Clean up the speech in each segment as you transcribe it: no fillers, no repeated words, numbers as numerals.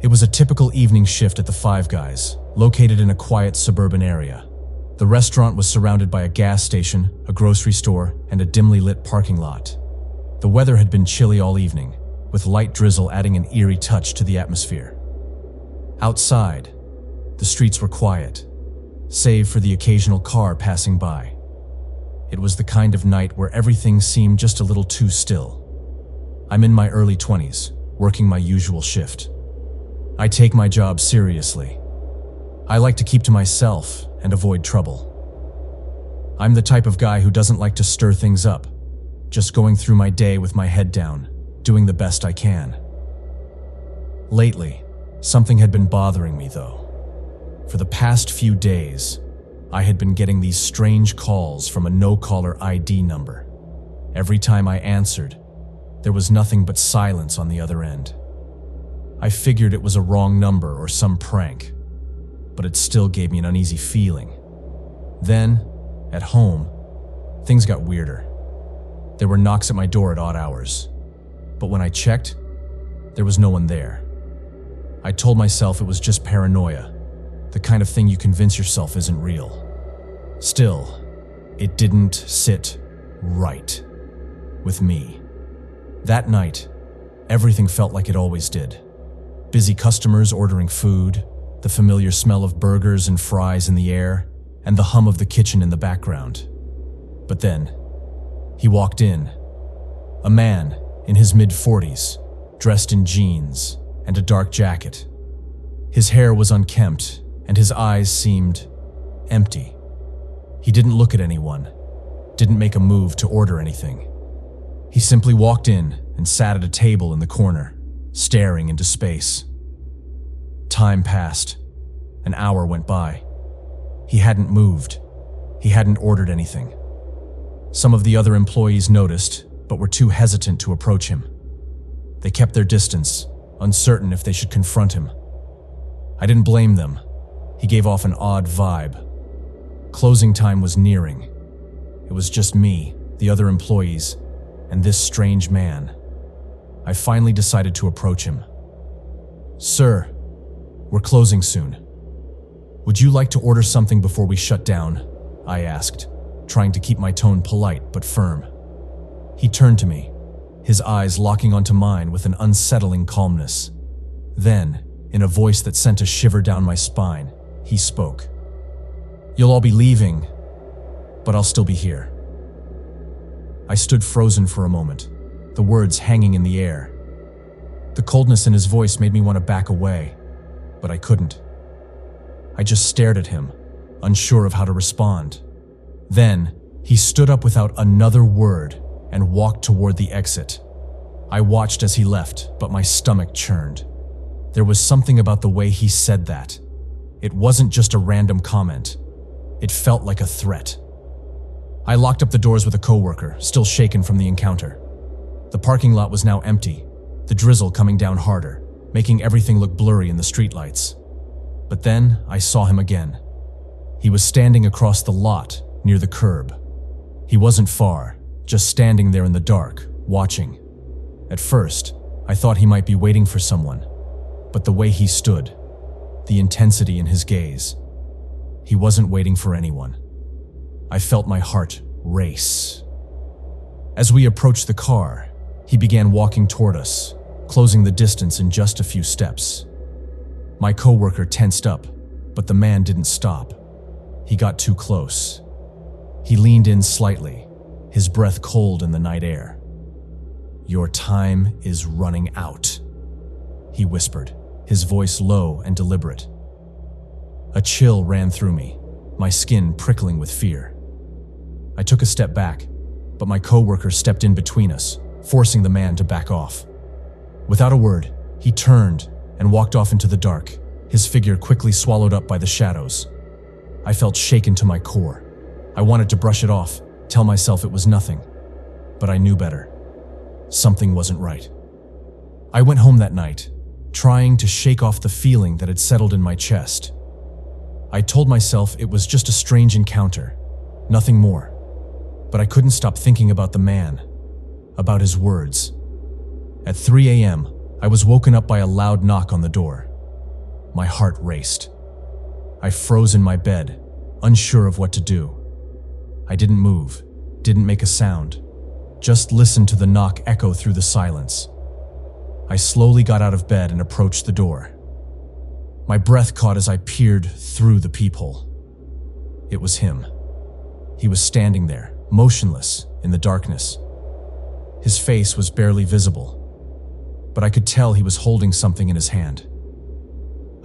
It was a typical evening shift at the Five Guys, located in a quiet suburban area. The restaurant was surrounded by a gas station, a grocery store, and a dimly lit parking lot. The weather had been chilly all evening, with light drizzle adding an eerie touch to the atmosphere. Outside, the streets were quiet, save for the occasional car passing by. It was the kind of night where everything seemed just a little too still. I'm in my early 20s, working my usual shift. I take my job seriously. I like to keep to myself and avoid trouble. I'm the type of guy who doesn't like to stir things up, just going through my day with my head down, doing the best I can. Lately, something had been bothering me though. For the past few days, I had been getting these strange calls from a no-caller ID number. Every time I answered, there was nothing but silence on the other end. I figured it was a wrong number or some prank, but it still gave me an uneasy feeling. Then, at home, things got weirder. There were knocks at my door at odd hours, but when I checked, there was no one there. I told myself it was just paranoia, the kind of thing you convince yourself isn't real. Still, it didn't sit right with me. That night, everything felt like it always did. Busy customers ordering food, the familiar smell of burgers and fries in the air, and the hum of the kitchen in the background. But then, he walked in. A man in his mid-40s, dressed in jeans and a dark jacket. His hair was unkempt, and his eyes seemed empty. He didn't look at anyone, didn't make a move to order anything. He simply walked in and sat at a table in the corner, staring into space. Time passed. An hour went by. He hadn't moved. He hadn't ordered anything. Some of the other employees noticed, but were too hesitant to approach him. They kept their distance, uncertain if they should confront him. I didn't blame them. He gave off an odd vibe. Closing time was nearing. It was just me, the other employees, and this strange man. I finally decided to approach him. "Sir, we're closing soon. Would you like to order something before we shut down?" I asked, trying to keep my tone polite but firm. He turned to me, his eyes locking onto mine with an unsettling calmness. Then, in a voice that sent a shiver down my spine, he spoke. "You'll all be leaving, but I'll still be here." I stood frozen for a moment, the words hanging in the air. The coldness in his voice made me want to back away, but I couldn't. I just stared at him, unsure of how to respond. Then, he stood up without another word and walked toward the exit. I watched as he left, but my stomach churned. There was something about the way he said that. It wasn't just a random comment. It felt like a threat. I locked up the doors with a coworker, still shaken from the encounter. The parking lot was now empty, the drizzle coming down harder, making everything look blurry in the streetlights. But then I saw him again. He was standing across the lot, near the curb. He wasn't far, just standing there in the dark, watching. At first, I thought he might be waiting for someone, but the way he stood, the intensity in his gaze, he wasn't waiting for anyone. I felt my heart race. As we approached the car, he began walking toward us, closing the distance in just a few steps. My coworker tensed up, but the man didn't stop. He got too close. He leaned in slightly, his breath cold in the night air. "Your time is running out," he whispered, his voice low and deliberate. A chill ran through me, my skin prickling with fear. I took a step back, but my coworker stepped in between us, forcing the man to back off. Without a word, he turned and walked off into the dark, his figure quickly swallowed up by the shadows. I felt shaken to my core. I wanted to brush it off, tell myself it was nothing, but I knew better. Something wasn't right. I went home that night, trying to shake off the feeling that had settled in my chest. I told myself it was just a strange encounter, nothing more. But I couldn't stop thinking about the man, about his words. At 3 a.m., I was woken up by a loud knock on the door. My heart raced. I froze in my bed, unsure of what to do. I didn't move, didn't make a sound, just listened to the knock echo through the silence. I slowly got out of bed and approached the door. My breath caught as I peered through the peephole. It was him. He was standing there, motionless in the darkness. His face was barely visible, but I could tell he was holding something in his hand.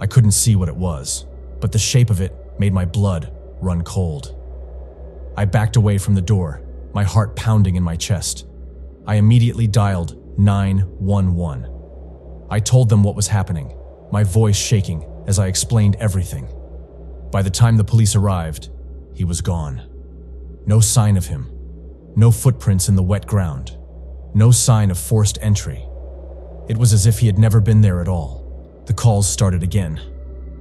I couldn't see what it was, but the shape of it made my blood run cold. I backed away from the door, my heart pounding in my chest. I immediately dialed 911. I told them what was happening, my voice shaking as I explained everything. By the time the police arrived, he was gone. No sign of him. No footprints in the wet ground. No sign of forced entry. It was as if he had never been there at all. The calls started again.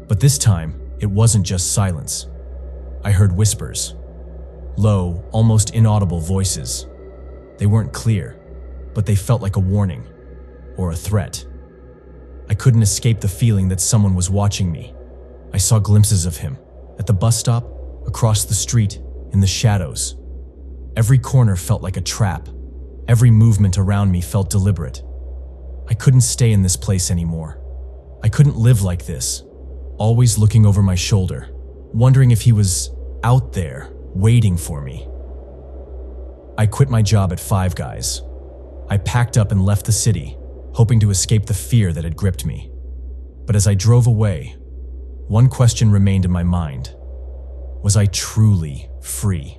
But this time, it wasn't just silence. I heard whispers. Low, almost inaudible voices. They weren't clear, but they felt like a warning or a threat. I couldn't escape the feeling that someone was watching me. I saw glimpses of him at the bus stop, across the street, in the shadows. Every corner felt like a trap. Every movement around me felt deliberate. I couldn't stay in this place anymore. I couldn't live like this, always looking over my shoulder, wondering if he was out there, waiting for me. I quit my job at Five Guys. I packed up and left the city, hoping to escape the fear that had gripped me. But as I drove away, one question remained in my mind. Was I truly free?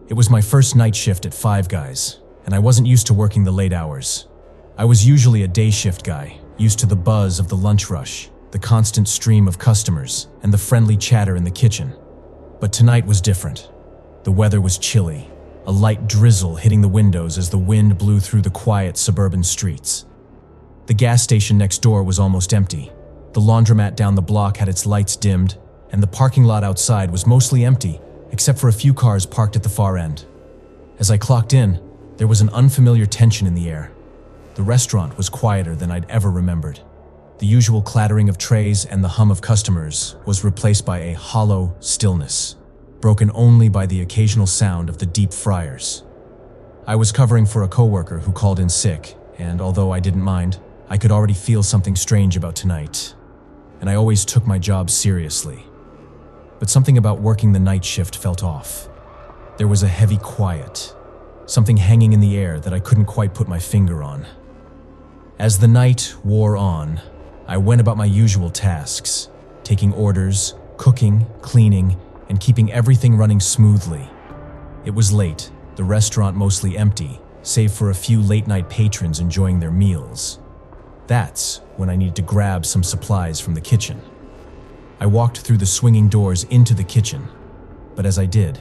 It was my first night shift at Five Guys, and I wasn't used to working the late hours. I was usually a day shift guy, used to the buzz of the lunch rush, the constant stream of customers, and the friendly chatter in the kitchen. But tonight was different. The weather was chilly, a light drizzle hitting the windows as the wind blew through the quiet suburban streets. The gas station next door was almost empty. The laundromat down the block had its lights dimmed, and the parking lot outside was mostly empty, except for a few cars parked at the far end. As I clocked in, there was an unfamiliar tension in the air. The restaurant was quieter than I'd ever remembered. The usual clattering of trays and the hum of customers was replaced by a hollow stillness, broken only by the occasional sound of the deep fryers. I was covering for a coworker who called in sick, and although I didn't mind, I could already feel something strange about tonight. And I always took my job seriously. But something about working the night shift felt off. There was a heavy quiet, something hanging in the air that I couldn't quite put my finger on. As the night wore on, I went about my usual tasks, taking orders, cooking, cleaning, and keeping everything running smoothly. It was late, the restaurant mostly empty, save for a few late-night patrons enjoying their meals. That's when I needed to grab some supplies from the kitchen. I walked through the swinging doors into the kitchen, but as I did,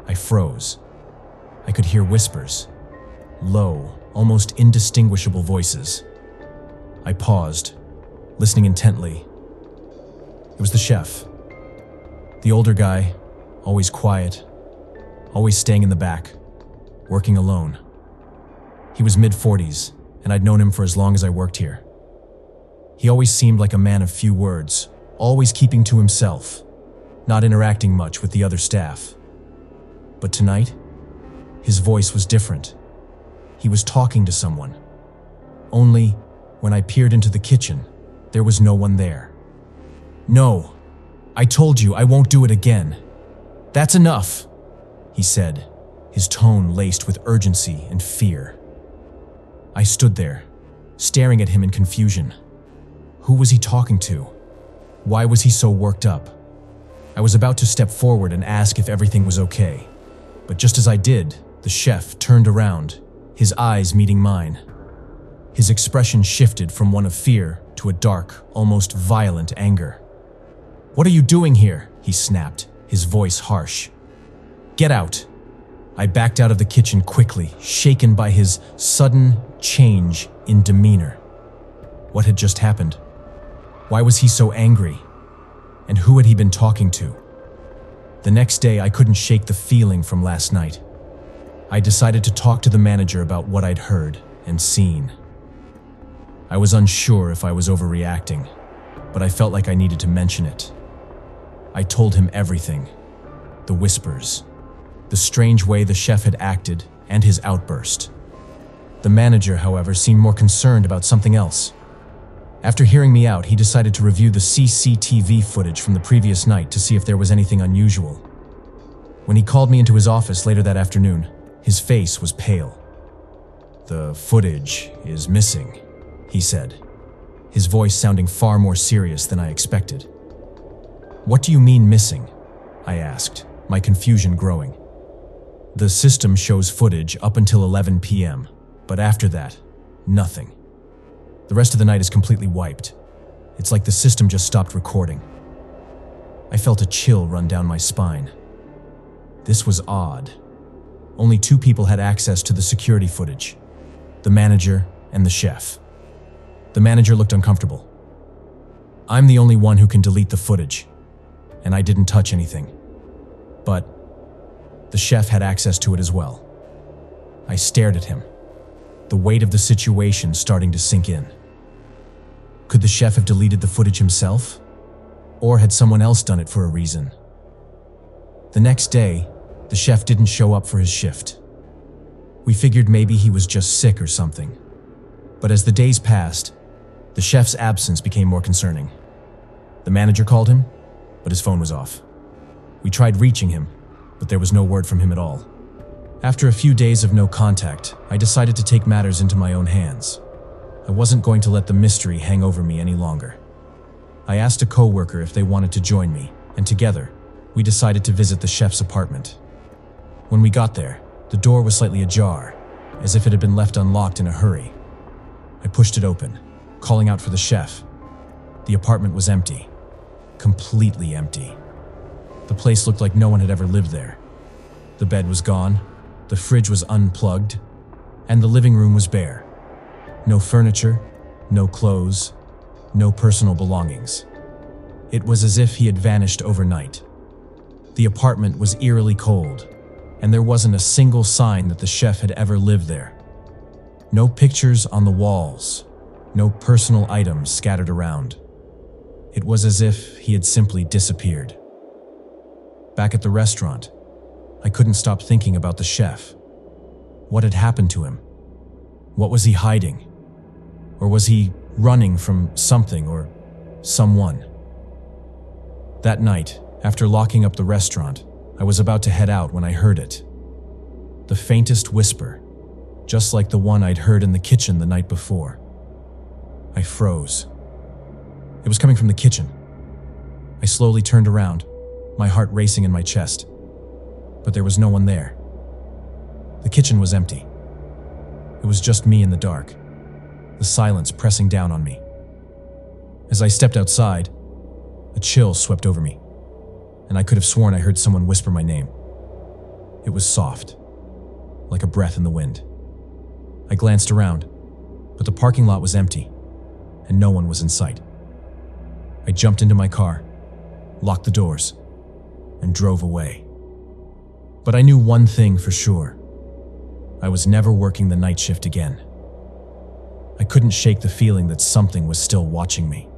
I froze. I could hear whispers, low, almost indistinguishable voices. I paused, listening intently. It was the chef. The older guy, always quiet, always staying in the back, working alone. He was mid-40s, and I'd known him for as long as I worked here. He always seemed like a man of few words, always keeping to himself, not interacting much with the other staff. But tonight, his voice was different. He was talking to someone. Only, when I peered into the kitchen, there was no one there. "No, I told you I won't do it again. That's enough," he said, his tone laced with urgency and fear. I stood there, staring at him in confusion. Who was he talking to? Why was he so worked up? I was about to step forward and ask if everything was okay, but just as I did, the chef turned around, his eyes meeting mine. His expression shifted from one of fear to a dark, almost violent anger. "What are you doing here?" he snapped, his voice harsh. "Get out." I backed out of the kitchen quickly, shaken by his sudden change in demeanor. What had just happened? Why was he so angry? And who had he been talking to? The next day, I couldn't shake the feeling from last night. I decided to talk to the manager about what I'd heard and seen. I was unsure if I was overreacting, but I felt like I needed to mention it. I told him everything. The whispers, the strange way the chef had acted, and his outburst. The manager, however, seemed more concerned about something else. After hearing me out, he decided to review the CCTV footage from the previous night to see if there was anything unusual. When he called me into his office later that afternoon, his face was pale. "The footage is missing," he said, his voice sounding far more serious than I expected. "What do you mean missing?" I asked, my confusion growing. "The system shows footage up until 11 p.m., but after that, nothing. The rest of the night is completely wiped. It's like the system just stopped recording." I felt a chill run down my spine. This was odd. Only 2 people had access to the security footage: the manager and the chef. The manager looked uncomfortable. "I'm the only one who can delete the footage, and I didn't touch anything. But the chef had access to it as well." I stared at him, the weight of the situation starting to sink in. Could the chef have deleted the footage himself? Or had someone else done it for a reason? The next day, the chef didn't show up for his shift. We figured maybe he was just sick or something. But as the days passed, the chef's absence became more concerning. The manager called him, but his phone was off. We tried reaching him, but there was no word from him at all. After a few days of no contact, I decided to take matters into my own hands. I wasn't going to let the mystery hang over me any longer. I asked a coworker if they wanted to join me, and together, we decided to visit the chef's apartment. When we got there, the door was slightly ajar, as if it had been left unlocked in a hurry. I pushed it open, calling out for the chef. The apartment was empty. Completely empty. The place looked like no one had ever lived there. The bed was gone, the fridge was unplugged, and the living room was bare. No furniture, no clothes, no personal belongings. It was as if he had vanished overnight. The apartment was eerily cold, and there wasn't a single sign that the chef had ever lived there. No pictures on the walls, no personal items scattered around. It was as if he had simply disappeared. Back at the restaurant, I couldn't stop thinking about the chef. What had happened to him? What was he hiding? Or was he running from something or someone? That night, after locking up the restaurant, I was about to head out when I heard it. The faintest whisper, just like the one I'd heard in the kitchen the night before. I froze. It was coming from the kitchen. I slowly turned around, my heart racing in my chest. But there was no one there. The kitchen was empty. It was just me in the dark, the silence pressing down on me. As I stepped outside, a chill swept over me, and I could have sworn I heard someone whisper my name. It was soft, like a breath in the wind. I glanced around, but the parking lot was empty, and no one was in sight. I jumped into my car, locked the doors, and drove away. But I knew one thing for sure. I was never working the night shift again. I couldn't shake the feeling that something was still watching me.